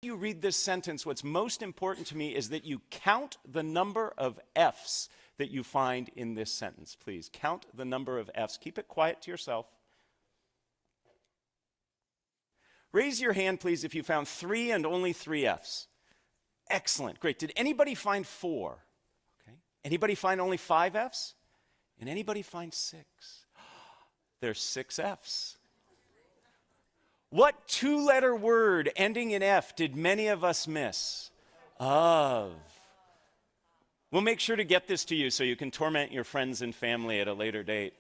you read this sentence, what's most important to me is that you count the number of F's that you find in this sentence. Please count the number of F's. Keep it quiet to yourself. Raise your hand, please, if you found 3 and only 3 F's. Excellent, great. Did anybody find 4? Okay. Anybody find only 5 F's? And anybody find 6? There's 6 F's. What 2-letter word ending in F did many of us miss? Of. We'll make sure to get this to you so you can torment your friends and family at a later date.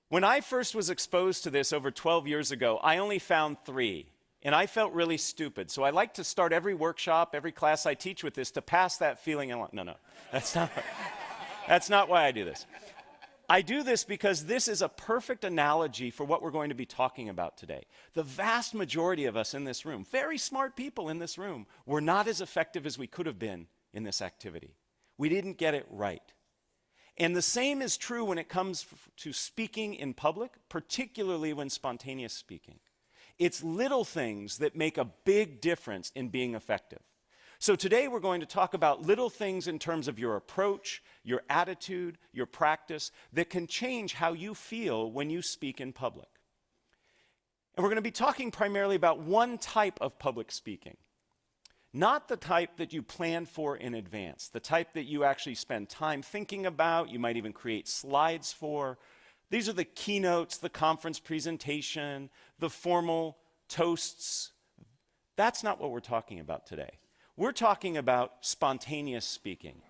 When I first was exposed to this over 12 years ago, I only found 3, and I felt really stupid. So I like to start every workshop, every class I teach with this to pass that feeling along. No, that's not why I do this. I do this because this is a perfect analogy for what we're going to be talking about today. The vast majority of us in this room, very smart people in this room, were not as effective as we could have been in this activity. We didn't get it right. And the same is true when it comes to speaking in public, particularly when spontaneous speaking. It's little things that make a big difference in being effective. So today we're going to talk about little things in terms of your approach, your attitude, your practice that can change how you feel when you speak in public. And we're going to be talking primarily about one type of public speaking. Not the type that you plan for in advance, the type that you actually spend time thinking about, you might even create slides for. These are the keynotes, the conference presentation, the formal toasts. That's not what we're talking about today. We're talking about spontaneous speaking.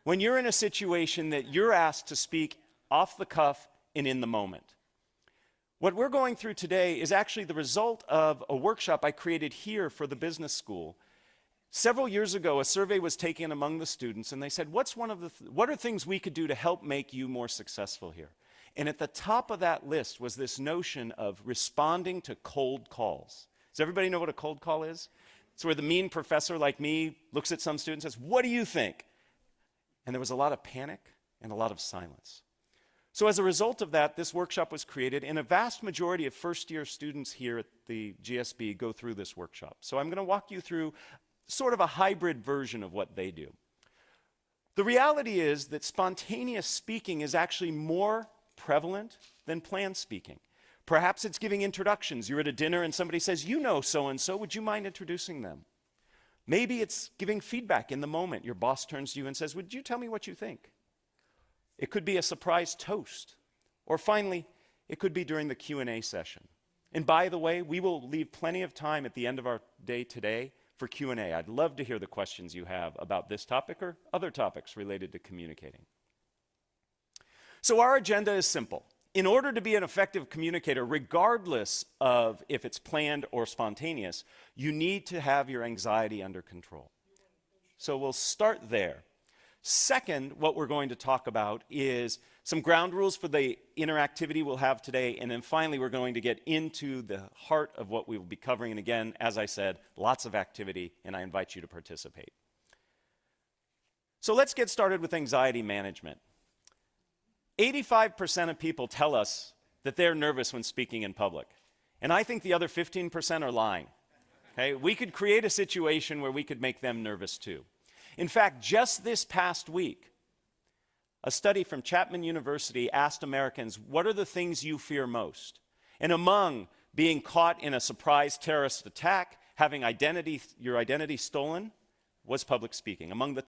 When you're in a situation that you're asked to speak off the cuff and in the moment. What we're going through today is actually the result of a workshop I created here for the business school. Several years ago, a survey was taken among the students, and they said, what are things we could do to help make you more successful here? And at the top of that list was this notion of responding to cold calls. Does everybody know what a cold call is? It's where the mean professor like me looks at some student and says, "What do you think?" And there was a lot of panic and a lot of silence. So as a result of that, this workshop was created, and a vast majority of first-year students here at the GSB go through this workshop. So I'm going to walk you through sort of a hybrid version of what they do. The reality is that spontaneous speaking is actually more prevalent than planned speaking. Perhaps it's giving introductions. You're at a dinner and somebody says, "You know so-and-so, would you mind introducing them?" Maybe it's giving feedback in the moment. Your boss turns to you and says, "Would you tell me what you think?" It could be a surprise toast. Or finally, it could be during the Q&A session. And by the way, we will leave plenty of time at the end of our day today for Q&A. I'd love to hear the questions you have about this topic or other topics related to communicating. So our agenda is simple. In order to be an effective communicator, regardless of if it's planned or spontaneous, you need to have your anxiety under control. So we'll start there. Second, what we're going to talk about is some ground rules for the interactivity we'll have today, and then finally we're going to get into the heart of what we will be covering. And again, as I said, lots of activity, and I invite you to participate. So let's get started with anxiety management. 85% of people tell us that they're nervous when speaking in public. And I think the other 15% are lying. Okay? We could create a situation where we could make them nervous too. In fact, just this past week, a study from Chapman University asked Americans, what are the things you fear most? And among being caught in a surprise terrorist attack, having your identity stolen, was public speaking. Among the